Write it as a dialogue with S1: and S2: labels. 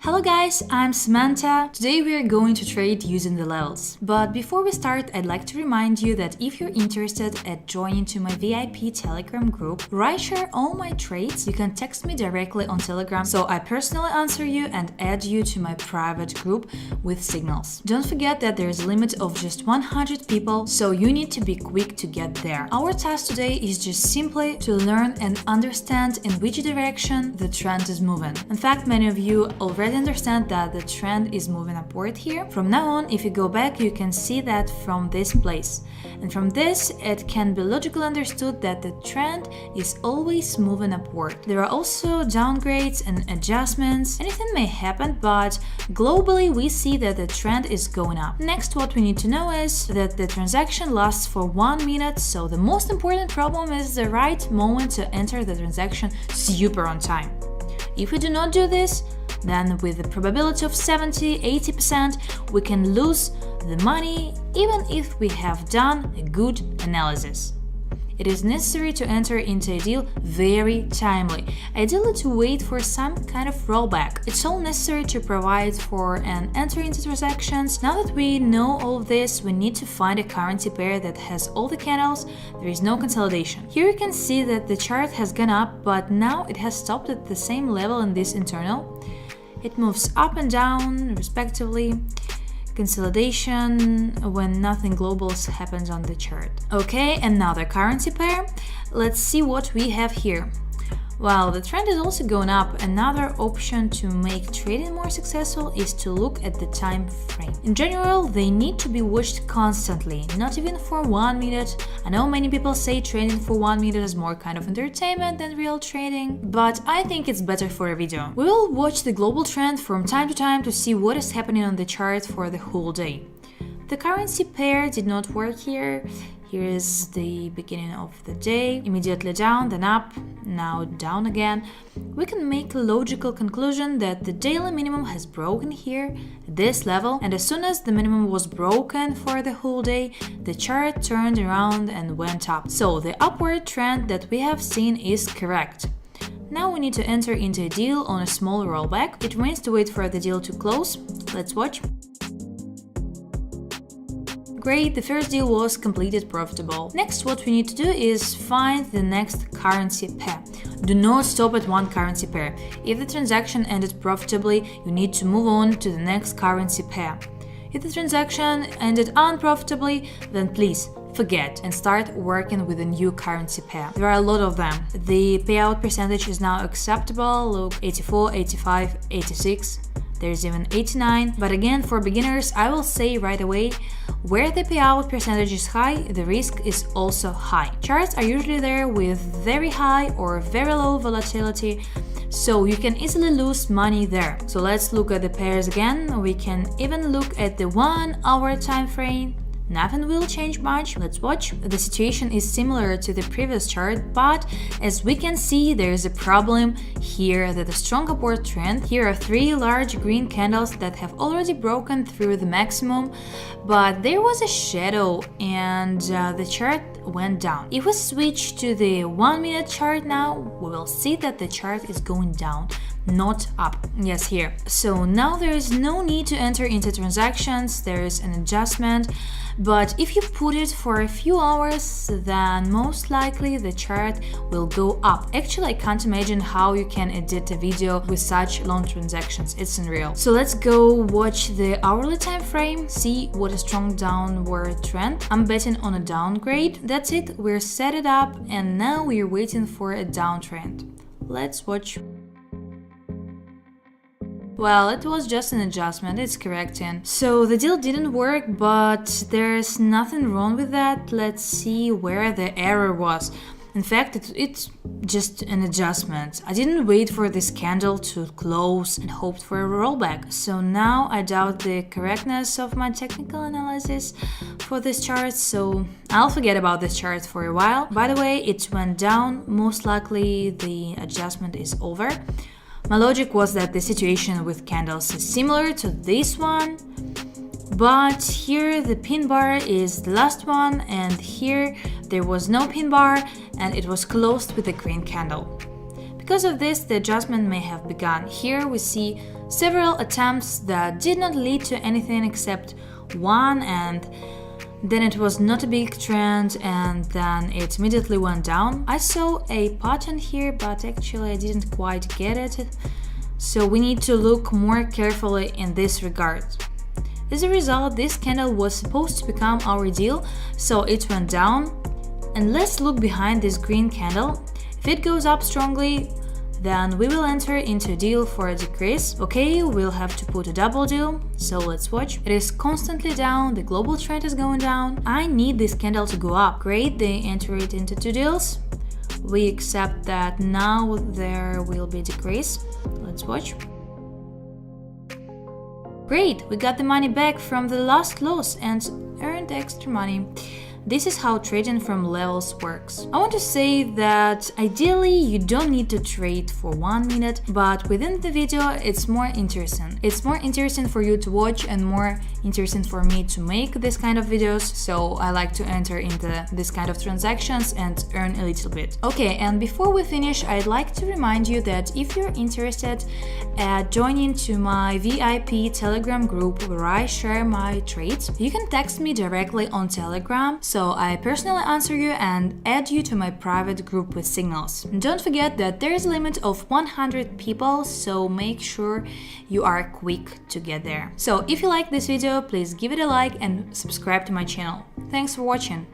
S1: Hello guys, I'm Samantha. Today we are going to trade using the levels. But before we start, I'd like to remind you that if you're interested at joining to my VIP Telegram group where I share all my trades, you can text me directly on Telegram so I personally answer you and add you to my private group with signals. Don't forget that there is a limit of just 100 people, so you need to be quick to get there. Our task today is just simply to learn and understand in which direction the trend is moving. In fact, many of you already understand that the trend is moving upward here. From now on, if you go back, you can see that from this place. And from this, it can be logically understood that the trend is always moving upward. There are also downgrades and adjustments. Anything may happen, but globally we see that the trend is going up. Next, what we need to know is that the transaction lasts for 1 minute, so the most important problem is the right moment to enter the transaction super on time. If we do not do this, then with the probability of 70–80% we can lose the money even if we have done a good analysis. It is necessary to enter into a deal very timely, ideally to wait for some kind of rollback. It's all necessary to provide for and enter into transactions. Now that we know all of this, we need to find a currency pair that has all the candles, there is no consolidation. Here you can see that the chart has gone up, but now it has stopped at the same level in this internal. It moves up and down respectively. Consolidation when nothing global happens on the chart. Okay, another currency pair. Let's see what we have here. While the trend is also going up, another option to make trading more successful is to look at the time frame. In general, they need to be watched constantly, not even for 1 minute. I know many people say trading for 1 minute is more kind of entertainment than real trading, but I think it's better for a video. We will watch the global trend from time to time to see what is happening on the chart for the whole day. The currency pair did not work here. Here is the beginning of the day, immediately down, then up, now down again. We can make a logical conclusion that the daily minimum has broken here, at this level, and as soon as the minimum was broken for the whole day, the chart turned around and went up. So the upward trend that we have seen is correct. Now we need to enter into a deal on a small rollback. It remains to wait for the deal to close. Let's watch. Great, the first deal was completed profitable. Next, what we need to do is find the next currency pair. Do not stop at one currency pair. If the transaction ended profitably, you need to move on to the next currency pair. If the transaction ended unprofitably, then please forget and start working with a new currency pair. There are a lot of them. The payout percentage is now acceptable. Look, 84, 85, 86. There's even 89, but again, for beginners, I will say right away, where the payout percentage is high, the risk is also high. Charts are usually there with very high or very low volatility, so you can easily lose money there. So let's look at the pairs again. We can even look at the 1 hour time frame. Nothing will change much. Let's watch. The situation is similar to the previous chart, but as we can see, there is a problem here that a strong upward trend. Here are 3 large green candles that have already broken through the maximum, but there was a shadow and the chart went down. If we switch to the 1 minute chart now, we will see that the chart is going down, not up. Yes, here. So now there is no need to enter into transactions, there is an adjustment, but if you put it for a few hours, then most likely the chart will go up. Actually, I can't imagine how you can edit a video with such long transactions. It's unreal. So let's go watch the hourly time frame, see what a strong downward trend. I'm betting on a downgrade. That's it, we're set it up, and now we're waiting for a downtrend. Let's watch. Well, it was just an adjustment, it's correcting. So the deal didn't work, but there's nothing wrong with that. Let's see where the error was. In fact, it's just an adjustment. I didn't wait for this candle to close and hoped for a rollback. So now I doubt the correctness of my technical analysis for this chart, so I'll forget about this chart for a while. By the way, it went down. Most likely the adjustment is over. My logic was that the situation with candles is similar to this one, but here the pin bar is the last one, and here there was no pin bar and it was closed with a green candle. Because of this, the adjustment may have begun. Here we see several attempts that did not lead to anything except one, and then it was not a big trend, and then it immediately went down. I saw a pattern here, but actually I didn't quite get it, so we need to look more carefully in this regard. As a result, this candle was supposed to become our deal, so it went down. And let's look behind this green candle. If it goes up strongly, then we will enter into a deal for a decrease. Okay, we'll have to put a double deal, so let's watch. It is constantly down, the global trend is going down. I need this candle to go up. Great, they enter it into two deals. We accept that now there will be a decrease. Let's watch. Great, we got the money back from the last loss and earned extra money. This is how trading from levels works. I want to say that ideally you don't need to trade for 1 minute, but within the video it's more interesting. It's more interesting for you to watch and more interesting for me to make this kind of videos, so I like to enter into this kind of transactions and earn a little bit. Okay, and before we finish, I'd like to remind you that if you're interested at joining to my VIP Telegram group where I share my trades, you can text me directly on Telegram, so I personally answer you and add you to my private group with signals. And don't forget that there is a limit of 100 people, so make sure you are quick to get there. So if you like this video, please give it a like and subscribe to my channel. Thanks for watching.